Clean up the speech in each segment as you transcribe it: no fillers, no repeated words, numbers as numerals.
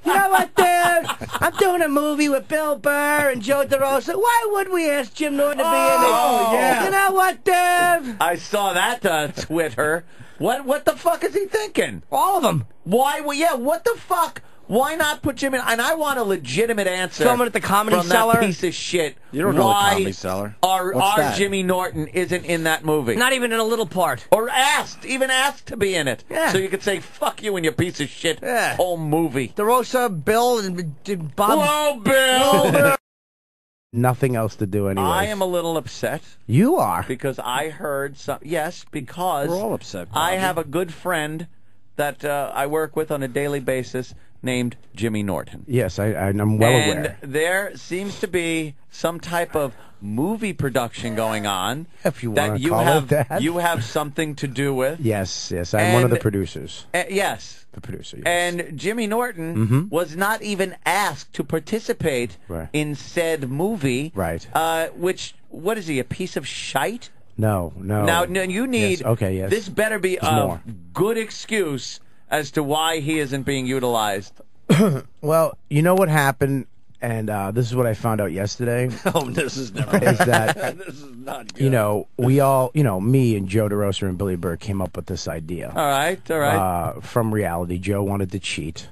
You know what, dude? I'm doing a movie with Bill Burr and Joe DeRosa. Why would we ask Jim Norton to be in it? Oh, yeah. You know what, dude? I saw that Twitter. What the fuck is he thinking? All of them. Why? Well, yeah, what the fuck? Why not put Jim in? And I want a legitimate answer. Film it at the Comedy from Cellar. That piece of shit. You don't know the Comedy Cellar. Our Jimmy Norton isn't in that movie. Not even in a little part. Or even asked to be in it. Yeah. So you could say, fuck you and your piece of shit whole movie. DeRosa, Bill, and Bob. Hello, Bill! Nothing else to do anyway. I am a little upset. You are? Because I heard some... Yes, because... We're all upset, Bobby. I have a good friend that I work with on a daily basis named Jimmy Norton. Yes, I'm well aware. And there seems to be some type of movie production going on. If you want to call it that. You have something to do with. Yes, I'm one of the producers. Yes. The producer, yes. And Jimmy Norton was not even asked to participate in said movie. Right. Which, what is he, a piece of shite? No. Now, you need... Yes. Okay, yes. This better be a good excuse as to why he isn't being utilized. Well, you know what happened, and this is what I found out yesterday. Oh, this is never. Is that this is not good. You know, we all, me and Joe DeRosa and Billy Burr came up with this idea. All right. From reality, Joe wanted to cheat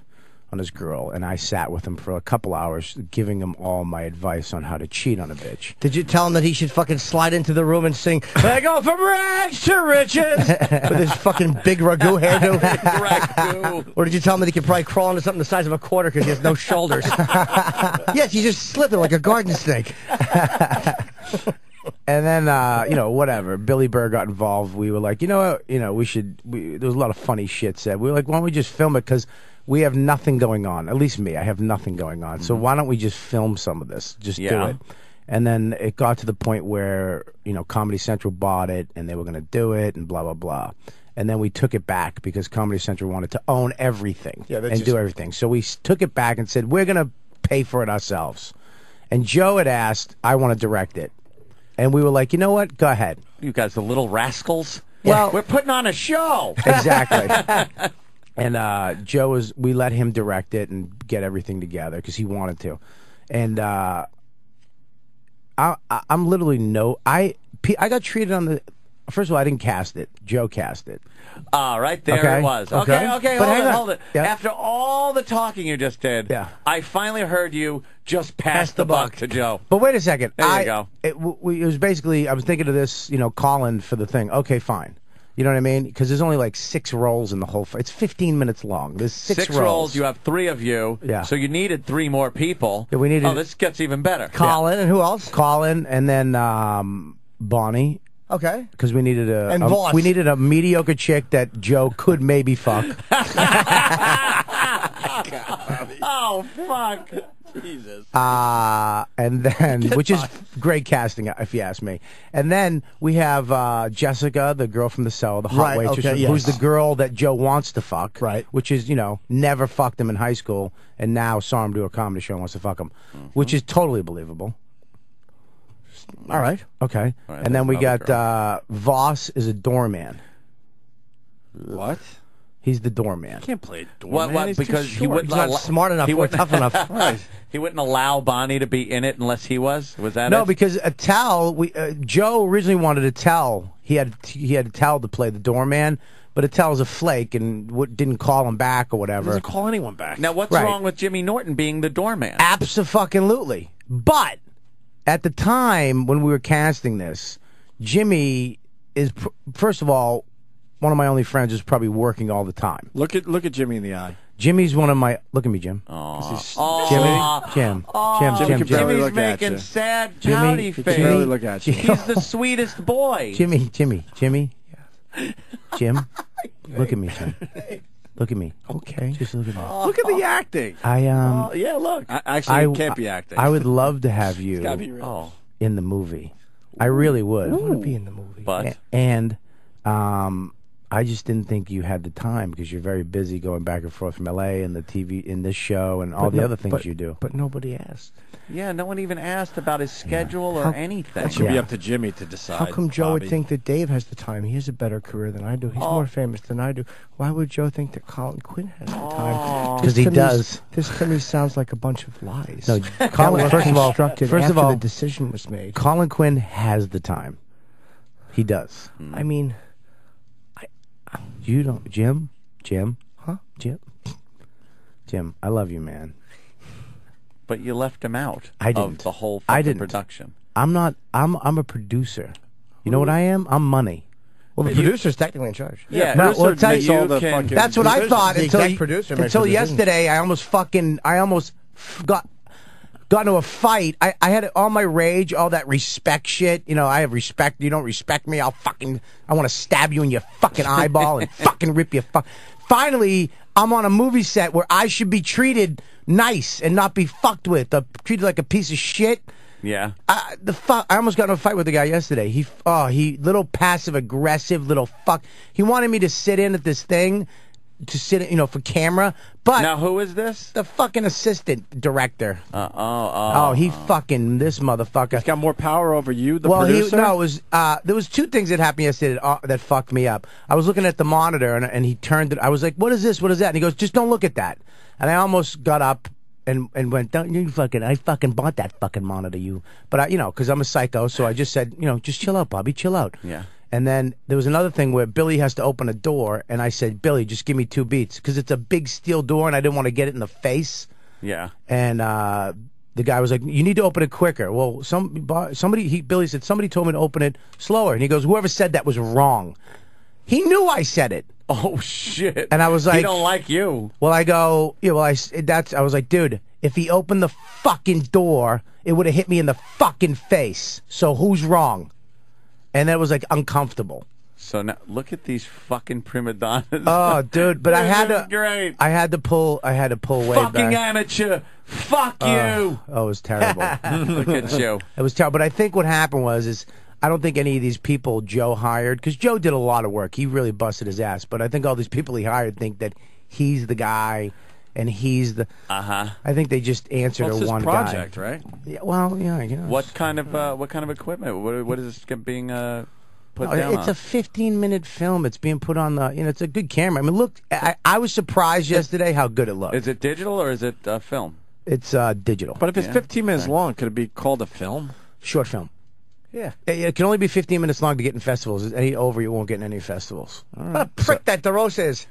on his girl, and I sat with him for a couple hours, giving him all my advice on how to cheat on a bitch. Did you tell him that he should fucking slide into the room and sing, I go from rags to riches, with his fucking big ragu hairdo? Ragu. Or did you tell him that he could probably crawl into something the size of a quarter because he has no shoulders? Yes, you just slip there like a garden snake. And then, whatever. Billy Burr got involved. We were like, we should. There was a lot of funny shit said. We were like, why don't we just film it? Because we have nothing going on. At least me, I have nothing going on. So why don't we just film some of this? Just do it. And then it got to the point where Comedy Central bought it, and they were going to do it, and blah blah blah. And then we took it back because Comedy Central wanted to own everything and do everything. So we took it back and said, we're going to pay for it ourselves. And Joe had asked, I want to direct it. And we were like, you know what? Go ahead. You guys, the little rascals. Well, we're putting on a show. Exactly. And we let him direct it and get everything together because he wanted to. And I'm literally I got treated on the... First of all, I didn't cast it. Joe cast it. Right there it was. Okay, hold it. Yeah. After all the talking you just did, I finally heard you just pass the buck to Joe. But wait a second. There you go. It was basically, I was thinking of this, calling for the thing. Okay, fine. You know what I mean? Because there's only like 6 rolls in the whole... It's 15 minutes long. There's 6 rolls. You have 3 of you. Yeah. So you needed 3 more people. Yeah, we needed... Oh, this gets even better. Colin, and who else? Colin, and then Bonnie. Okay. Because we needed Voss. we needed a mediocre chick that Joe could maybe fuck. Oh, fuck. Jesus. And then, which is great casting, if you ask me. And then we have Jessica, the girl from the cell, the hot waitress, who's the girl that Joe wants to fuck. Right. Which is, never fucked him in high school, and now saw him do a comedy show and wants to fuck him, which is totally believable. All right. Okay. All right, and then we got girl. Voss is a doorman. What? He's the doorman. Can't play doorman. What? He's because too he short. wouldn't He's not smart enough or tough enough. Right. He wouldn't allow Bonnie to be in it unless he was. Was that No, it? because Joe originally wanted Attell. He had Attell to play the doorman, but Attell's a flake and didn't call him back or whatever. Doesn't call anyone back. Now, what's wrong with Jimmy Norton being the doorman? Abso-fucking-lutely. But at the time when we were casting this, Jimmy is first of all one of my only friends who's probably working all the time. Look at Jimmy in the eye. Jimmy's one of my... Look at me, Jim. Jim. Jimmy's making sad pouty face. Barely look at you. He's the sweetest boy. Jimmy. Jim. Look at me, Jim. Look at me. Okay, just look at me. Look at the acting. Yeah, look. Actually, it can't be acting. I would love to have you It's gotta be real. in the movie. I really would. I want to be in the movie. But And I just didn't think you had the time because you're very busy going back and forth from L.A. and the TV in this show and all the other things you do. But nobody asked. Yeah, no one even asked about his schedule or anything. It should be up to Jimmy to decide. How come Joe would think that Dave has the time? He has a better career than I do. He's more famous than I do. Why would Joe think that Colin Quinn has the time? Because he does. This to me sounds like a bunch of lies. No, Colin. First of all, the decision was made. Colin Quinn has the time. He does. I mean, You don't, Jim, huh? Jim. I love you, man. But you left him out of the whole I fucking didn't. production. I'm not. I'm a producer. You know what I am? I'm money. Well, the producer's technically in charge. Yeah, No, well, producer, tell you, That's what I thought until yesterday. I almost got into a fight. I had all my rage, all that respect shit. You know, I have respect. You don't respect me, I want to stab you in your fucking eyeball and fucking rip your Finally, I'm on a movie set where I should be treated nice and not be fucked with. Treated like a piece of shit. Yeah. I almost got in a fight with the guy yesterday. He little passive aggressive little fuck. He wanted me to sit in at this thing, to sit, for camera. But now who is this? The fucking assistant director. He fucking this motherfucker. He's got more power over you, the producer? There was two things that happened yesterday that fucked me up. I was looking at the monitor and he turned it. I was like, "What is this? What is that?" And he goes, "Just don't look at that." And I almost got up and went, "Don't you I fucking bought that fucking monitor, you." But because I'm a psycho, so I just said, "Just chill out, Bobby, chill out." Yeah. And then there was another thing where Billy has to open a door, and I said, "Billy, just give me 2 beats," because it's a big steel door, and I didn't want to get it in the face. Yeah. And the guy was like, "You need to open it quicker." Well, Billy said, "Somebody told me to open it slower," and he goes, "Whoever said that was wrong." He knew I said it. Oh shit! And I was like, "He don't like you." Well, I go, I was like, dude, if he opened the fucking door, it would have hit me in the fucking face. So who's wrong? And that was like uncomfortable. So now look at these fucking prima donnas. Oh, dude, but I had to. Great. I had to pull way fucking back. Amateur. Fuck you. Oh, it was terrible. Look at you. It was terrible. But I think what happened is I don't think any of these people Joe hired, because Joe did a lot of work. He really busted his ass. But I think all these people he hired think that he's the guy. And he's the. I think they just answer to one project, guy. Right? Yeah. Well, yeah. I guess. What kind of equipment? What is this being put down? It's a 15-minute film. It's being put on the. It's a good camera. I mean, look. I was surprised yesterday how good it looked. Is it digital or is it film? It's digital. But if it's 15 minutes long, could it be called a film? Short film. Yeah. It can only be 15 minutes long to get in festivals. Any over, you won't get in any festivals. What a prick that DeRosa is.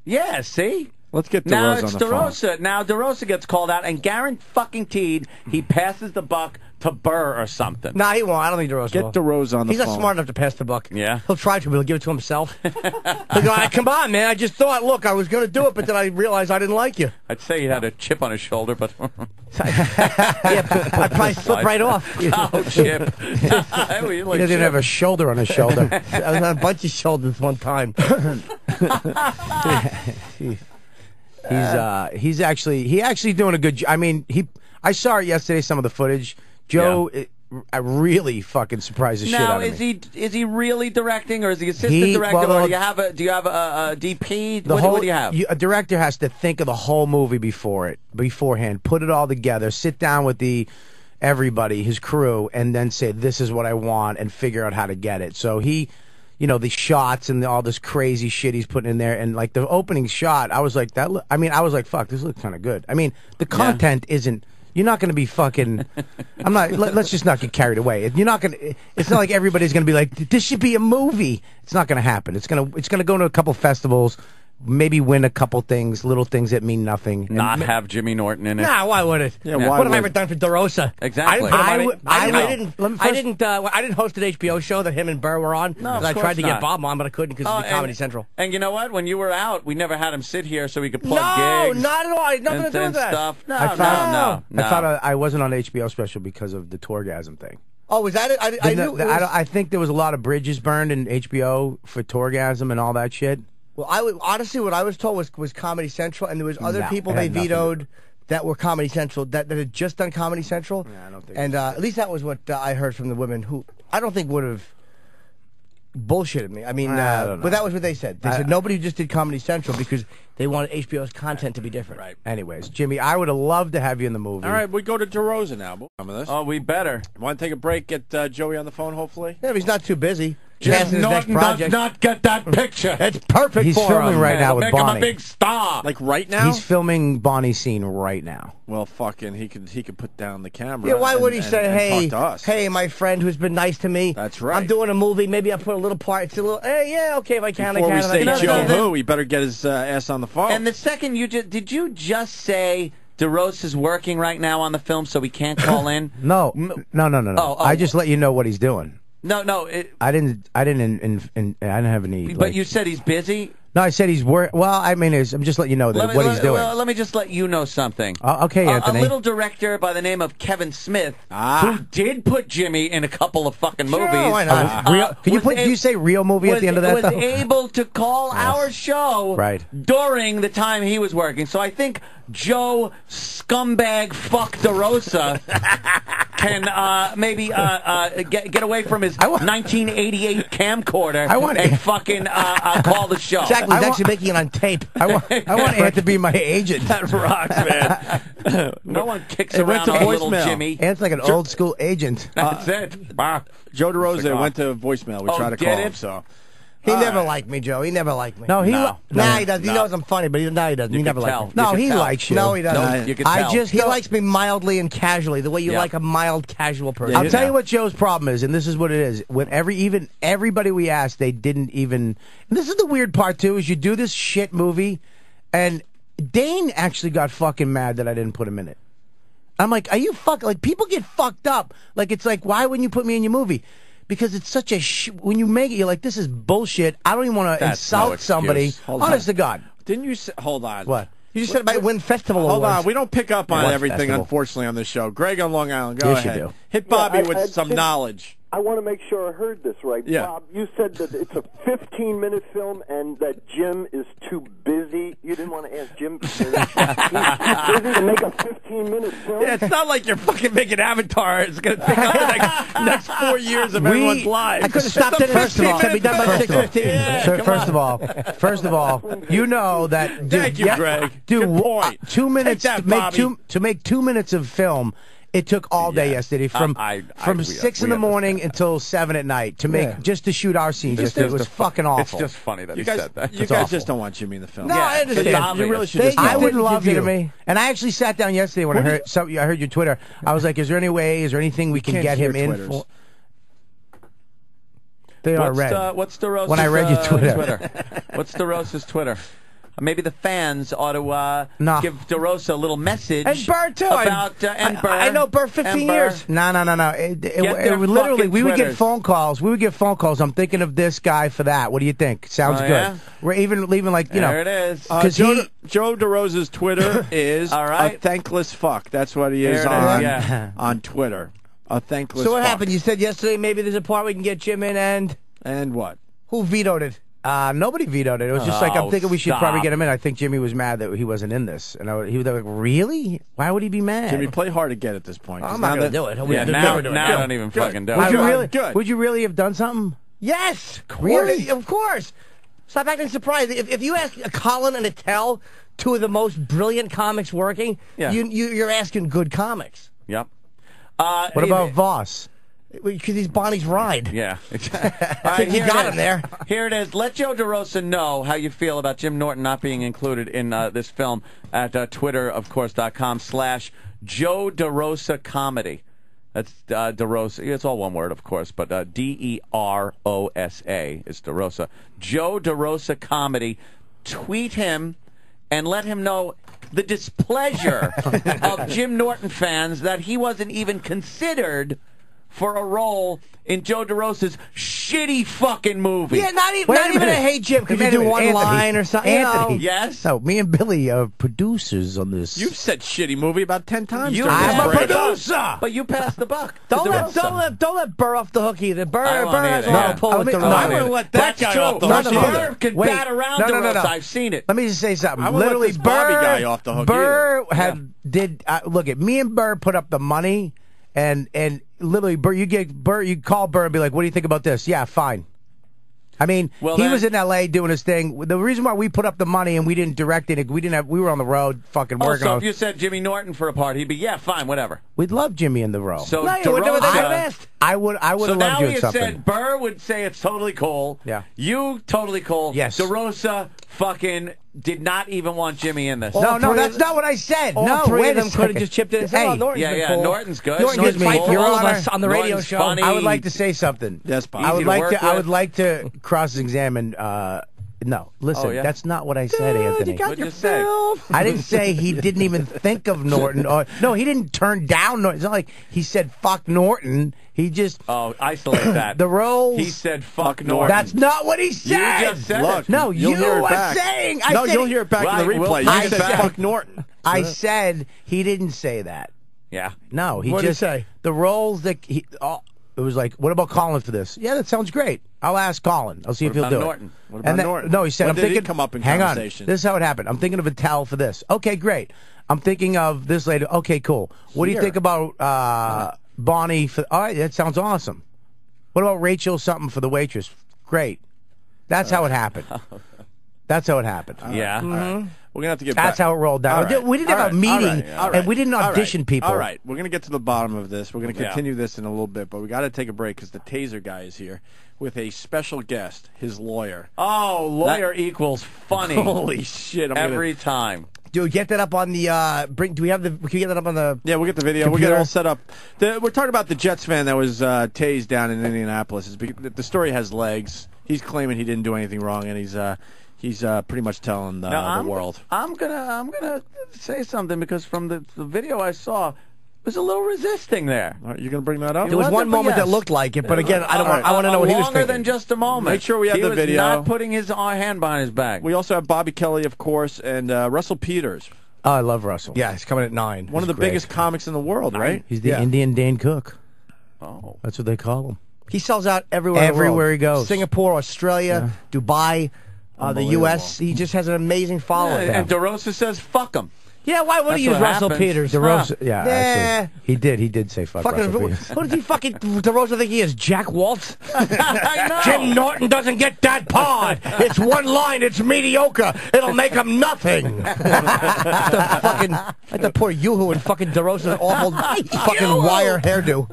Yeah. See. Let's get DeRosa now on it's the DeRosa. phone. Now DeRosa gets called out, and guaranteed he passes the buck to Burr or something. Nah, he won't. I don't think DeRosa Get will. DeRosa on the phone. He's not smart enough to pass the buck. Yeah. He'll try to, but he'll give it to himself. He'll go, come on, man. I just thought, look, I was going to do it, but then I realized I didn't like you. I'd say he had a chip on his shoulder, but... Yeah, I'd probably slip right off. Oh, chip. He doesn't even have a shoulder on his shoulder. I was on a bunch of shoulders one time. He's actually doing a good job. I mean, I saw it yesterday, some of the footage. Joe, I really fucking surprised the shit out of me. Is he really directing, or is he assistant director, or do you have a DP? What do you have? A director has to think of the whole movie beforehand, put it all together, sit down with everybody, his crew, and then say, this is what I want, and figure out how to get it. So he... the shots and all this crazy shit he's putting in there, and like the opening shot, I was like, I was like, fuck, this looks kind of good. I mean, the content isn't. You're not going to be fucking. I'm not. Let's just not get carried away. You're not going to. It's not like everybody's going to be like, this should be a movie. It's not going to happen. It's going to go to a couple festivals. Maybe win a couple things, little things that mean nothing. Not have Jimmy Norton in it. Nah, why would it? Yeah, what have I ever done for DeRosa? Exactly. I didn't host an HBO show that him and Burr were on. No, I tried to get Bob on, but I couldn't because of Comedy Central. And you know what? When you were out, we never had him sit here so he could plug gigs. No, not at all. I had nothing to do with that. Stuff. No. I thought I wasn't on HBO special because of the Torgasm thing. Oh, was that it? I knew. I think there was a lot of bridges burned in HBO for Torgasm and all that shit. Well, honestly, what I was told was Comedy Central, and there was other people they vetoed that were Comedy Central that had just done Comedy Central. Yeah, I don't think. And at least that was what I heard from the women who I don't think would have. bullshitted me. I mean, I don't know. but that was what they said. They said nobody just did Comedy Central because they wanted HBO's content to be different. Right. Anyways, Jimmy, I would have loved to have you in the movie. All right, we go to DeRosa now. Some of this. Oh, we better. Want to take a break? Get Joey on the phone, hopefully. Yeah, but he's not too busy. Jim Norton does not get that picture. It's perfect He's for filming him. right now with Make him Bonnie. a big star. Like right now? He's filming Bonnie's scene right now. Well, fucking, he could put down the camera. Yeah, why would he and say, talk to us. hey, my friend who's been nice to me. That's right. I'm doing a movie. Maybe I'll put a little part. It's a little, hey, yeah, okay, if I can, Before I we can. say I can. Joe who, he better get his ass on the phone. And the second did you just say DeRosa's working right now on the film, so we can't call in? No. Oh. I just let you know what he's doing. No. I didn't have any. But you said he's busy. No, I said he's work. Well, I mean, I'm just letting you know that what he's doing. Well, let me just let you know something. Okay, Anthony. A little director by the name of Kevin Smith, who did put Jimmy in a couple of fucking movies. why not? Can you say real movie at the end of that? Was though? able to call our show during the time he was working. So I think Joe Scumbag Fuck DeRosa can maybe get away from his 1988 camcorder and fucking call the show. Exactly, he's actually making it on tape. I want Ant to be my agent. That rocks, man. No one kicks It went around to a little voicemail. Jimmy. Ant's like an old school agent. That's it. Joe DeRosa went to voicemail. We tried to call him, so. He never liked me, Joe. He never liked me. No, he he does. He knows I'm funny, but he doesn't. He never liked me. No, he likes you. No, he doesn't. No, you can tell. He likes me mildly and casually, the way you like a mild, casual person. I'll tell you what Joe's problem is, and this is what it is. When everybody we asked, they didn't even. And this is the weird part too: is you do this shit movie, and Dane actually got fucking mad that I didn't put him in it. I'm like, are you like people get fucked up? Like it's like, why wouldn't you put me in your movie? Because it's such a when you make it, you're like, this is bullshit. I don't even want to insult somebody. Honest to God. Didn't you say, hold on. What? You just said about win festival Hold awards. on, we don't pick up on everything, festival? unfortunately, on this show. Greg on Long Island, go Yes, ahead. you do. Hit Bobby with some knowledge. I want to make sure I heard this right. Yeah. Bob, you said that it's a 15-minute film and that Jim is too busy. You didn't want to ask Jim. He's too busy to make a 15-minute film? Yeah, it's not like you're fucking making Avatar. It's going to take up the next 4 years of everyone's lives. I could have stopped it. First of all, should be done by 6:15. First of all, you know that. Dude, Thank you, Greg. Dude, Good point. 2 minutes Take that, to make 2 minutes of film. It took all day yesterday, from 6 in the morning until 7 at night to make just to shoot our scenes. It was fucking awful. It's just funny that You he guys, said that. you guys just don't want Jimmy in the film. No, I understand. You really should just I would did love you you. to me. And I actually sat down yesterday when I heard your Twitter. I was like, is there anything we can can't get him hear in Twitters. for? They are red. What's DeRosa's When I read your Twitter. What's DeRosa's Twitter? Maybe the fans ought to give DeRosa a little message. And Burr, too. About, and Burr. I know Burr 15 years. No. Literally, we would get phone calls. I'm thinking of this guy for that. What do you think? Sounds good. Yeah? We're even like, you know. There it is. Joe DeRosa's Twitter is a thankless fuck. That's what he is on Twitter. A thankless So what fuck. happened? You said yesterday maybe there's a part we can get Jim in, and And what? who vetoed it? Nobody vetoed it. It was just like, I'm thinking we should probably get him in. I think Jimmy was mad that he wasn't in this. And he was like, really? Why would he be mad? Jimmy, play hard to get at this point. I'm not going to do it. Now I don't even fucking do it. Would you really? Good. Would you really have done something? Yes, Really? Of course. Stop acting surprised. If you ask a Colin and a Tell, two of the most brilliant comics working, you're asking good comics. Yep. What about Voss? Because he's Bonnie's ride. Yeah. I think you got him there. Here it is. Let Joe DeRosa know how you feel about Jim Norton not being included in this film at Twitter, of course.com/Joe DeRosa Comedy. That's DeRosa. It's all one word, of course, but DeRosa is DeRosa. Joe DeRosa Comedy. Tweet him and let him know the displeasure of Jim Norton fans that he wasn't even considered for a role in Joe DeRosa's shitty fucking movie. Yeah, not even a Hey Jim. Could you do one line or something? Anthony. Yes? No, me and Billy are producers on this. You've said shitty movie about 10 times. I'm a producer. But you passed the buck. Don't let Burr off the hook either. Burr has either. no pull with the I wouldn't let that That's guy true. off the That's hook true. either. Burr can Wait. bat around No. DeRosa. I've seen it. Let me just say something. I wouldn't let Literally, this Bobby guy off the hook Burr either. did look at me and Burr put up the money, and literally Burr, you call Burr and be like, what do you think about this? Yeah, fine. I mean, Well, he then- was in L.A. doing his thing. The reason why we put up the money and we didn't direct it, we were on the road fucking working. So if you said Jimmy Norton for a part, he'd be, yeah, fine, whatever. We'd love Jimmy in the role. So No, you wouldn't have asked. I would have So loved now you you in something. said Burr would say it's totally cool. Yeah. You totally cool. Yes. DeRosa fucking did not even want Jimmy in this. No, that's not what I said. All no, three wait of a them could have second. just chipped in and said, Hey, oh, Norton's yeah, been yeah, cool. Norton's good. Norton Norton's gets fight for cool. all of Your us on the radio Norton's show. funny. I would like to say something. Yes, Bob. I Easy would to like work to. I with. would like to cross-examine. No, listen. Oh, yeah? That's not what I said, Anthony. You got What'd your you say? film. I didn't say he didn't even think of Norton. No, he didn't turn down Norton. It's not like he said fuck Norton. He just Oh, isolate that. the roles. He said fuck Norton. That's not what he said. You just said Look, it. No, you'll you hear it were back. saying. No, you'll hear it back in the Right, we'll replay. play You it said back. fuck Norton. I said he didn't say that. Yeah. No, he What did he just say? the roles that he. Oh, it was like, what about Colin for this? Yeah, that sounds great. I'll ask Colin. I'll see if he'll about do Norton? it. What about And then- Norton? No, he said, When I'm did he thinking. come up in hang conversation? on. This is how it happened. I'm thinking of Attell for this. Okay, great. I'm thinking of this lady. Okay, cool. What do you Here. think about Bonnie? For all right, that sounds awesome. What about Rachel something for the waitress? Great. That's how it happened. That's how it happened. Yeah. All right. We're gonna have to get That's back. how it rolled down. All right. We didn't have All a right. meeting, All right. and we didn't All right. audition people. All right, we're gonna get to the bottom of this. We're gonna Yeah. continue this in a little bit, but we got to take a break because the Taser guy is here with a special guest, his lawyer. Oh, lawyer equals funny. Holy shit! Every time. Dude, get that up on the do we have the? Can you get that up on the? Yeah, we'll get the video. We'll get it all set up. We're talking about the Jets fan that was tased down in Indianapolis. The story has legs. He's claiming he didn't do anything wrong, and he's pretty much telling the world. I'm gonna say something because from the video I saw, there's a little resisting there. All right, you're going to bring that up? There was one moment that yes. looked like it, but again, I don't. All right. I want to know what he was Longer thinking. than just a moment. Make sure we have he the was video. Not putting his hand behind his back. We also have Bobby Kelly, of course, and Russell Peters. Oh, I love Russell. Yeah, he's coming at 9. One of the biggest comics in the world, right? He's the Indian Dane Cook. Oh. That's what they call him. He sells out everywhere. in the Everywhere world. he goes. Singapore, Australia, Dubai, the U.S. He just has an amazing following. And DeRosa says, "Fuck him." Yeah, why would That's he use what Russell happens. Peters? DeRosa, yeah, Yeah. actually, he did say fuck Fucking, Russell Peters. what does he fucking DeRosa think he is? Jack Waltz? I know. Jim Norton doesn't get that pod. It's one line. It's mediocre. It'll make him nothing. the fucking like the poor Yoo-hoo and fucking DeRosa's awful fucking wire hairdo.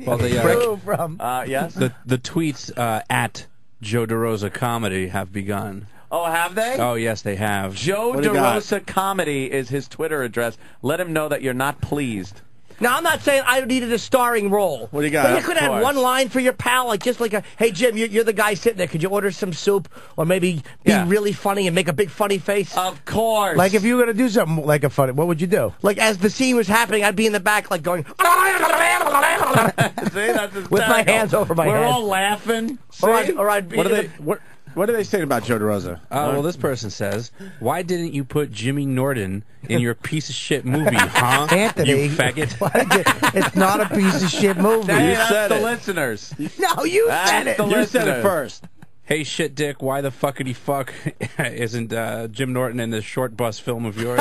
Well, Yes. the tweets at Joe DeRosa Comedy have begun. Oh, have they? Oh, yes, they have. Joe What do you got? DeRosa Comedy is his Twitter address. Let him know that you're not pleased. Now, I'm not saying I needed a starring role. What do you got? But you could Of have course. one line for your pal, like just like a, hey, Jim, you're the guy sitting there. Could you order some soup? Or maybe be Yeah. really funny and make a big funny face? Of course. Like if you were gonna do something like a funny, what would you do? Like as the scene was happening, I'd be in the back like going... See, that's hysterical. With my hands over my We're head. all laughing. Or I'd be What are in they? the- What are they saying about Joe DeRosa? Well, this person says, why didn't you put Jimmy Norton in your piece of shit movie, huh? Anthony, You faggot. why did you- it's not a piece of shit movie. Hey, You that's said the it. listeners. No, you That's said it. the You said it listeners. first. Hey, shit dick, why the fuckity fuck isn't Jim Norton in this short bus film of yours?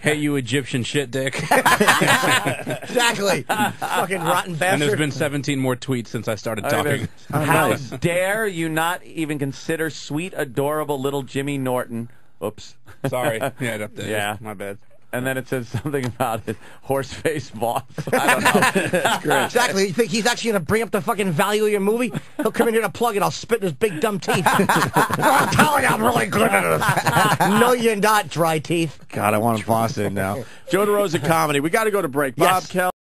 Hey, you Egyptian shit dick. Exactly. Fucking rotten bastard. And there's been 17 more tweets since I started talking. How dare you not even consider sweet, adorable little Jimmy Norton? Oops. Sorry. Yeah, Yeah. my bad. And then it says something about his horse-faced boss. I don't know. That's great. Exactly. You think he's actually going to bring up the fucking value of your movie? He'll come in here to plug it. I'll spit in his big dumb teeth. I'm telling you, I'm really good at it. No, you're not, dry teeth. God, I want to boss in now. Joe DeRosa Comedy. We got to go to break. Bob Yes. Kelly.